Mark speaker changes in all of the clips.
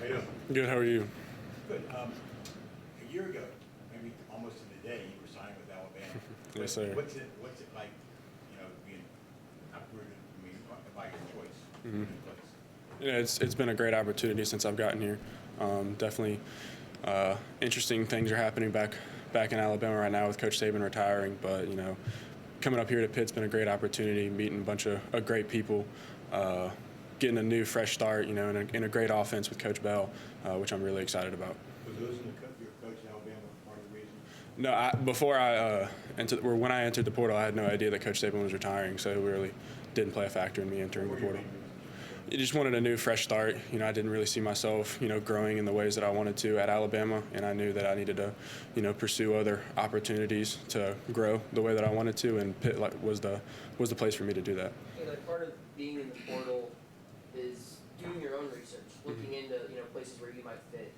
Speaker 1: you doing?
Speaker 2: Good. How are you?
Speaker 1: Good. A year ago, maybe almost to the day, you were signed with Alabama.
Speaker 2: Yes, sir.
Speaker 1: What's it like, being uprooted, by your choice?
Speaker 2: Mm-hmm.
Speaker 1: In place?
Speaker 2: Yeah, it's been a great opportunity since I've gotten here. Definitely interesting things are happening back in Alabama right now with Coach Saban retiring. But coming up here to Pitt's been a great opportunity, meeting a bunch of great people, getting a new fresh start. In a great offense with Coach Bell, which I'm really excited about.
Speaker 1: Was losing your coach in Alabama part of the reason?
Speaker 2: No, before I when I entered the portal, I had no idea that Coach Saban was retiring, so it really didn't play a factor in me entering the portal. I just wanted a new, fresh start. I didn't really see myself, growing in the ways that I wanted to at Alabama, and I knew that I needed to, pursue other opportunities to grow the way that I wanted to, and Pitt was the place for me to do that.
Speaker 3: Part of being in the portal is doing your own research, looking into places where you might fit.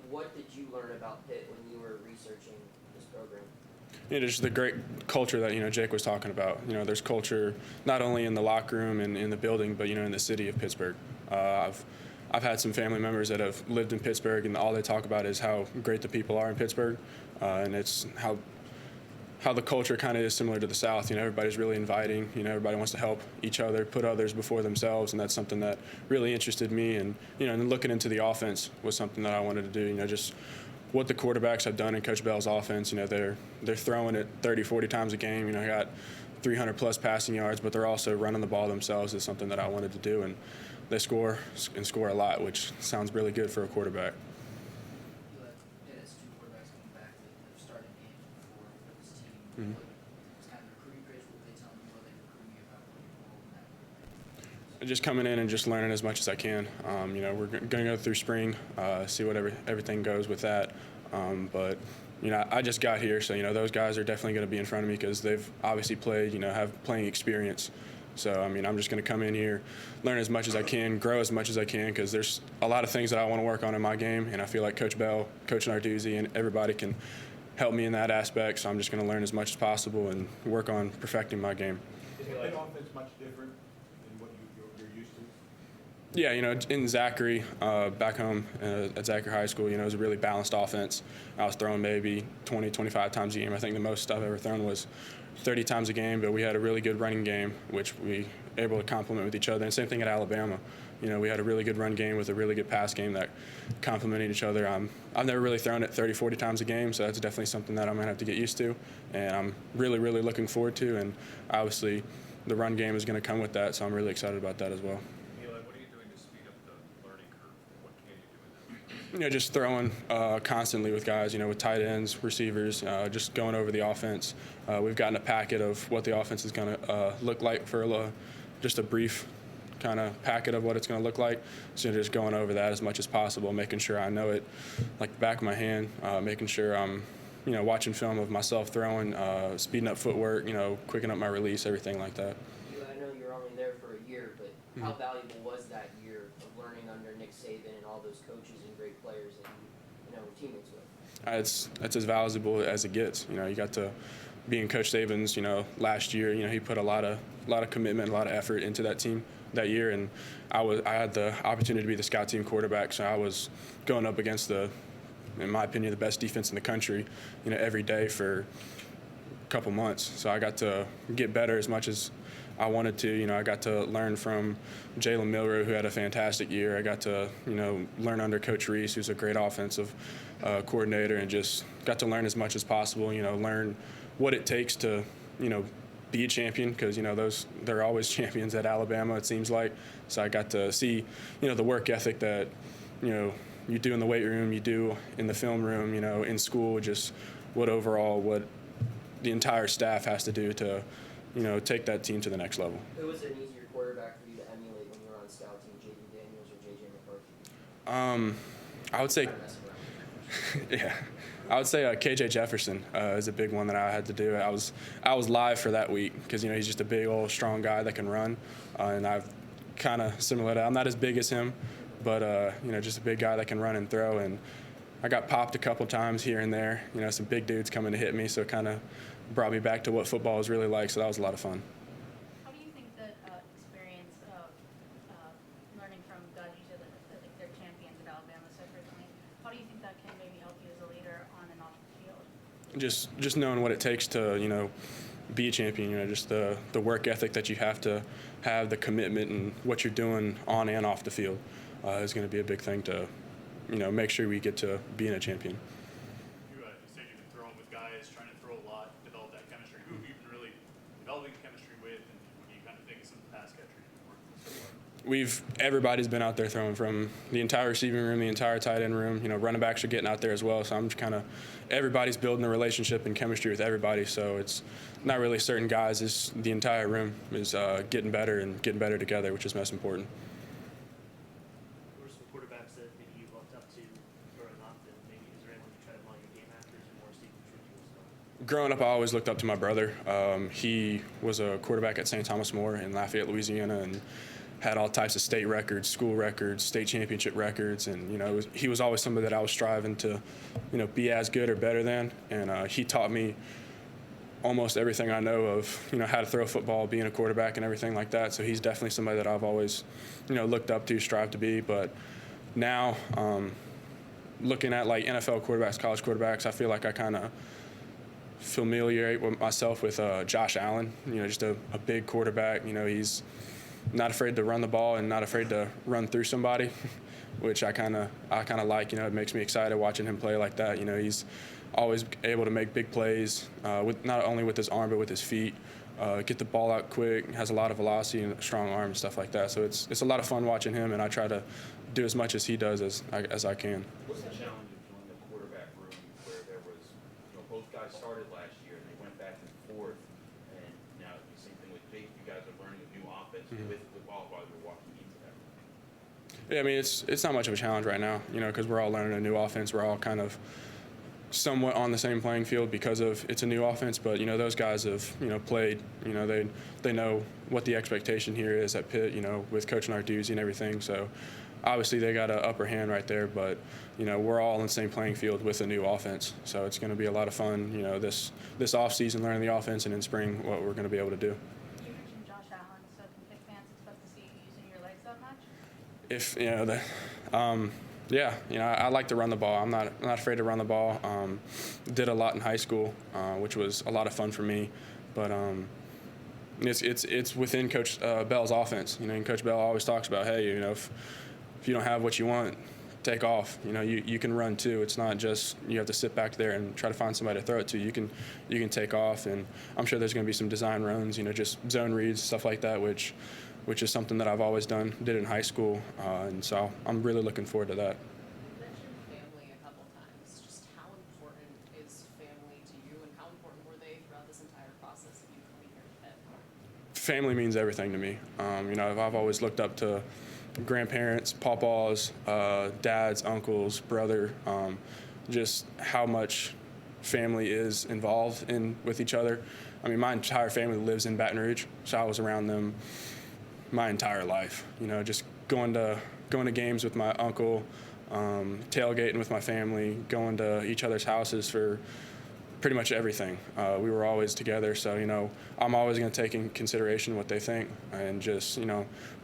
Speaker 3: What did you learn about Pitt when you were researching this program?
Speaker 2: Just the great culture that Jake was talking about. There's culture not only in the locker room and in the building, but in the city of Pittsburgh. I've had some family members that have lived in Pittsburgh, and all they talk about is how great the people are in Pittsburgh, and it's how the culture kind of is similar to the South. Everybody's really inviting. Everybody wants to help each other, put others before themselves, and that's something that really interested me. And and looking into the offense was something that I wanted to do. Just what the quarterbacks have done in Coach Bell's offense. They're throwing it 30, 40 times a game. Got 300 plus passing yards, but they're also running the ball themselves is something that I wanted to do, and they score a lot, which sounds really good for a quarterback.
Speaker 4: Pitt has two quarterbacks coming back that have started games before for this team.
Speaker 2: Mm-hmm.
Speaker 4: It's kind of recruiting grades. What they tell me, what they recruit me about what your role in that.
Speaker 2: Just coming in and just learning as much as I can. We're going to go through spring, see what everything goes with that. But I just got here, so those guys are definitely going to be in front of me because they've obviously played, have playing experience. So I'm just going to come in here, learn as much as I can, grow as much as I can, because there's a lot of things that I want to work on in my game, and I feel like Coach Bell, Coach Narduzzi, and everybody can help me in that aspect. So I'm just going to learn as much as possible and work on perfecting my game.
Speaker 1: Is the Pitt offense much different than what you're used to?
Speaker 2: Yeah, in Zachary, back home at Zachary High School, it was a really balanced offense. I was throwing maybe 20, 25 times a game. I think the most I've ever thrown was 30 times a game, but we had a really good running game, which we were able to complement with each other. And same thing at Alabama. We had a really good run game with a really good pass game that complemented each other. I've never really thrown it 30, 40 times a game, so that's definitely something that I'm going to have to get used to, and I'm really, really looking forward to. And obviously the run game is going to come with that, so I'm really excited about that as well.
Speaker 5: Eli, what are you doing to speed up the learning curve? What can you do with that?
Speaker 2: Just throwing constantly with guys, with tight ends, receivers, just going over the offense. We've gotten a packet of what the offense is going to look like for just a brief kind of packet of what it's going to look like. So just going over that as much as possible, making sure I know it like the back of my hand, making sure I'm watching film of myself throwing, speeding up footwork, quickening up my release, everything like that.
Speaker 3: I know you're only there for a year, but how valuable was that year of learning under Nick Saban and all those coaches and great players that you were teammates with?
Speaker 2: It's as valuable as it gets. You got to be in Coach Saban's, last year. He put a lot of commitment, a lot of effort into that team that year, and I had the opportunity to be the scout team quarterback, so I was going up against in my opinion, the best defense in the country, every day for a couple months. So I got to get better as much as I wanted to. I got to learn from Jalen Milroe, who had a fantastic year. I got to, learn under Coach Reese, who's a great offensive coordinator, and just got to learn as much as possible, learn what it takes to, be a champion, because, they're always champions at Alabama, it seems like. So I got to see, the work ethic that, you do in the weight room, you do in the film room, in school, just what the entire staff has to do to, take that team to the next level.
Speaker 3: Who was an easier quarterback for you to emulate when you were on scout team, J.D. Daniels or J.J. McCarthy?
Speaker 2: I would say, yeah, I would say KJ Jefferson is a big one that I had to do. I was live for that week because he's just a big old strong guy that can run, and I've kind of similar to. I'm not as big as him, but just a big guy that can run and throw. And I got popped a couple times here and there. Some big dudes coming to hit me, so it kind of brought me back to what football is really like. So that was a lot of fun.
Speaker 6: How do you think that experience of learning from guys you said that they're champions at do you think that can maybe help you as a leader on and off the field?
Speaker 2: Just knowing what it takes to, be a champion, just the work ethic that you have to have, the commitment and what you're doing on and off the field is going to be a big thing to, make sure we get to being a champion.
Speaker 7: You said you've been throwing with guys, trying to throw a lot, develop that chemistry. Who have you been really developing chemistry with, and when you kind of think of some of the pass catchers you've been working with so far?
Speaker 2: Everybody's been out there throwing, from the entire receiving room, the entire tight end room. Running backs are getting out there as well. So I'm just everybody's building a relationship and chemistry with everybody. So it's not really certain guys. It's the entire room is getting better and getting better together, which is most important.
Speaker 8: Who are some quarterbacks that maybe you looked up to growing up, and maybe is there anyone you try to model your game after? Is it more Steve Petrucci?
Speaker 2: Growing up, I always looked up to my brother. He was a quarterback at St. Thomas More in Lafayette, Louisiana, and had all types of state records, school records, state championship records, and he was always somebody that I was striving to, be as good or better than. And he taught me almost everything I know of, how to throw a football, being a quarterback, and everything like that. So he's definitely somebody that I've always, looked up to, strived to be. But now, looking at like NFL quarterbacks, college quarterbacks, I feel like I kind of familiarize myself with Josh Allen. Just a big quarterback. He's not afraid to run the ball and not afraid to run through somebody, which I kind of like. It makes me excited watching him play like that. He's always able to make big plays, with not only with his arm but with his feet. Get the ball out quick, has a lot of velocity and a strong arm and stuff like that. So it's a lot of fun watching him, and I try to do as much as he does as I can.
Speaker 9: What's the challenge of doing the quarterback room where there was, both guys started last year and they went back and forth, and now the same thing with Jake, you guys are learning a new offense with while you're walking into that room?
Speaker 2: Yeah, I mean, it's not much of a challenge right now, because we're all learning a new offense. We're all kind of somewhat on the same playing field because of it's a new offense, but those guys have played, they know what the expectation here is at Pitt, with coaching our dudes and everything. So obviously they got an upper hand right there, but we're all on the same playing field with a new offense. So it's going to be a lot of fun, this off season learning the offense, and in spring what we're going to be able to do.
Speaker 6: You mentioned Josh Allen, so can Pitt fans expect to see you using your legs that much?
Speaker 2: If I like to run the ball. I'm not afraid to run the ball. Did a lot in high school, which was a lot of fun for me. But it's within Coach Bell's offense. And Coach Bell always talks about, hey, if you don't have what you want, take off. You can run too. It's not just you have to sit back there and try to find somebody to throw it to. You can take off, and I'm sure there's going to be some design runs, just zone reads, stuff like that, which is something that I've always did in high school, and so I'm really looking forward to that.
Speaker 10: You mentioned family a couple times. Just how important is family to you, and how important were they throughout this entire process of you coming here to Pitt?
Speaker 2: Family means everything to me. I've always looked up to grandparents, pawpaws, dads, uncles, brother, just how much family is involved with each other. I mean, my entire family lives in Baton Rouge, so I was around them my entire life. Just going to games with my uncle, tailgating with my family, going to each other's houses for pretty much everything. We were always together, so I'm always going to take in consideration what they think, and just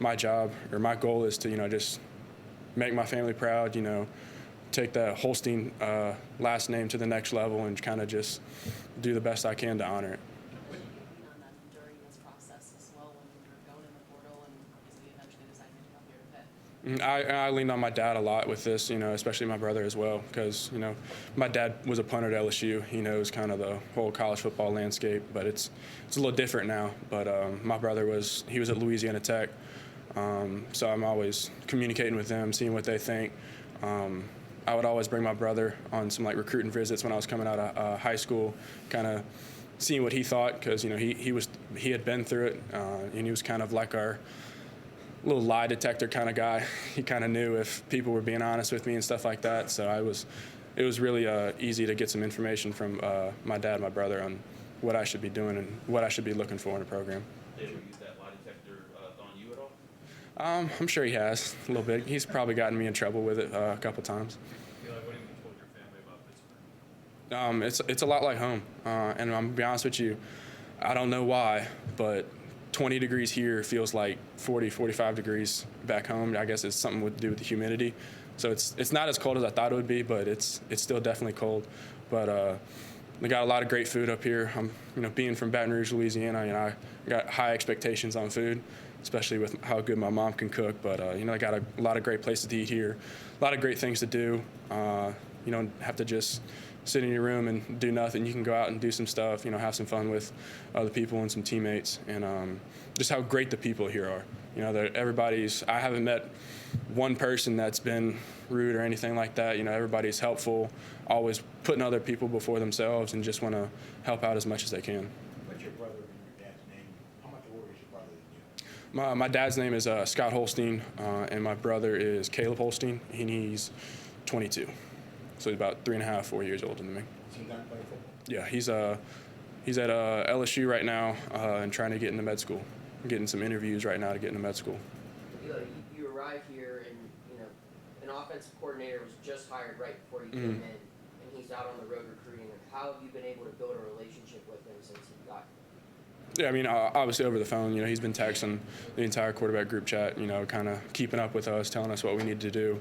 Speaker 2: my job or my goal is to just make my family proud. Take the Holstein last name to the next level, and kind of just do the best I can to honor it.
Speaker 10: Did you lean on them during this process as well when you were going in the portal and obviously eventually deciding to come here to Pitt?
Speaker 2: I leaned on my dad a lot with this, especially my brother as well, because, my dad was a punter at LSU. He knows kind of the whole college football landscape, but it's a little different now. But my brother was at Louisiana Tech, so I'm always communicating with them, seeing what they think. I would always bring my brother on some recruiting visits when I was coming out of high school, kind of seeing what he thought, because he had been through it, and he was kind of like our little lie detector kind of guy. He kind of knew if people were being honest with me and stuff like that. So it was really easy to get some information from my dad and my brother on what I should be doing and what I should be looking for in a program.
Speaker 9: Did you use that lie detector on you at all?
Speaker 2: I'm sure he has a little bit. He's probably gotten me in trouble with it a couple times.
Speaker 5: Eli, what have you told your family about Pittsburgh?
Speaker 2: It's a lot like home, and I'm gonna be honest with you, I don't know why, but 20 degrees here feels like 40, 45 degrees back home. I guess it's something to do with the humidity. So it's not as cold as I thought it would be, but it's still definitely cold. But we got a lot of great food up here. Being from Baton Rouge, Louisiana, I got high expectations on food, especially with how good my mom can cook. But I got a lot of great places to eat here, a lot of great things to do. You don't have to just sit in your room and do nothing. You can go out and do some stuff, have some fun with other people and some teammates, and just how great the people here are. I haven't met one person that's been rude or anything like that. Everybody's helpful, always putting other people before themselves, and just want to help out as much as they can.
Speaker 1: What's your brother and your dad's name? How much older is your brother than you?
Speaker 2: My dad's name is Scott Holstein, and my brother is Caleb Holstein, and he's 22. So he's about 3.5, 4 years older than me.
Speaker 1: Is he done playing football?
Speaker 2: Yeah, he's at LSU right now and trying to get into med school. I'm getting some interviews right now to get into med school.
Speaker 3: Eli, you arrived here and, an offensive coordinator was just hired right before you came in, and he's out on the road recruiting. How have you been able to build a relationship with him since you got here?
Speaker 2: Yeah, obviously over the phone. He's been texting the entire quarterback group chat, kind of keeping up with us, telling us what we need to do,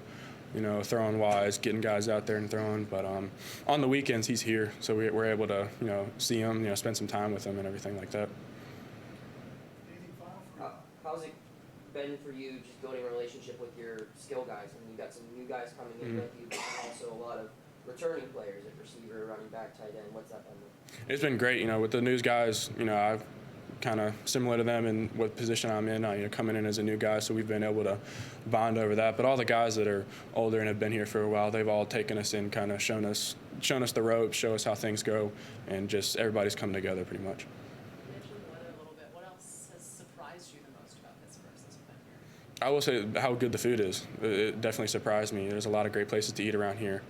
Speaker 2: throwing wise, getting guys out there and throwing. But on the weekends, he's here, so we're able to, see him, spend some time with him and everything like that.
Speaker 3: How's it been for you just building a relationship with your skill guys? I mean, you got some new guys coming in with you, but also a lot of returning players at receiver, running back, tight end. What's that been like?
Speaker 2: It's been great, with the news guys. I've kind of similar to them in what position I'm in. Coming in as a new guy, so we've been able to bond over that. But all the guys that are older and have been here for a while, they've all taken us in, kind of shown us the ropes, show us how things go, and just everybody's come together pretty much.
Speaker 10: You mentioned the weather a little bit. What else has surprised you the most about Pittsburgh since you've been here?
Speaker 2: I will say how good the food is. It definitely surprised me. There's a lot of great places to eat around here.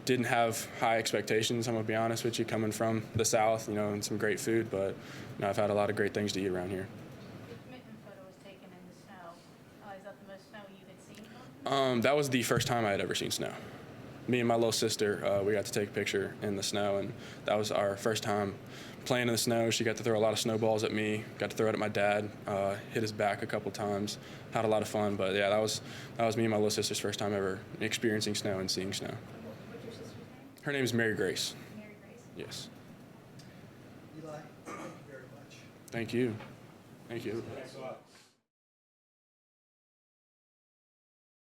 Speaker 2: Didn't have high expectations, I'm going to be honest with you, coming from the South, and some great food, but I've had a lot of great things to eat around here.
Speaker 6: The commitment photo was taken in the snow. Is that the most snow you had seen?
Speaker 2: That was the first time I had ever seen snow. Me and my little sister, we got to take a picture in the snow, and that was our first time playing in the snow. She got to throw a lot of snowballs at me, got to throw it at my dad, hit his back a couple times, had a lot of fun. But yeah, that was me and my little sister's first time ever experiencing snow and seeing snow.
Speaker 6: What's your sister's name?
Speaker 2: Her name is Mary Grace.
Speaker 6: Mary Grace.
Speaker 2: Yes.
Speaker 4: Eli, thank you very much.
Speaker 2: Thank you. Thank you.
Speaker 1: Thanks a lot.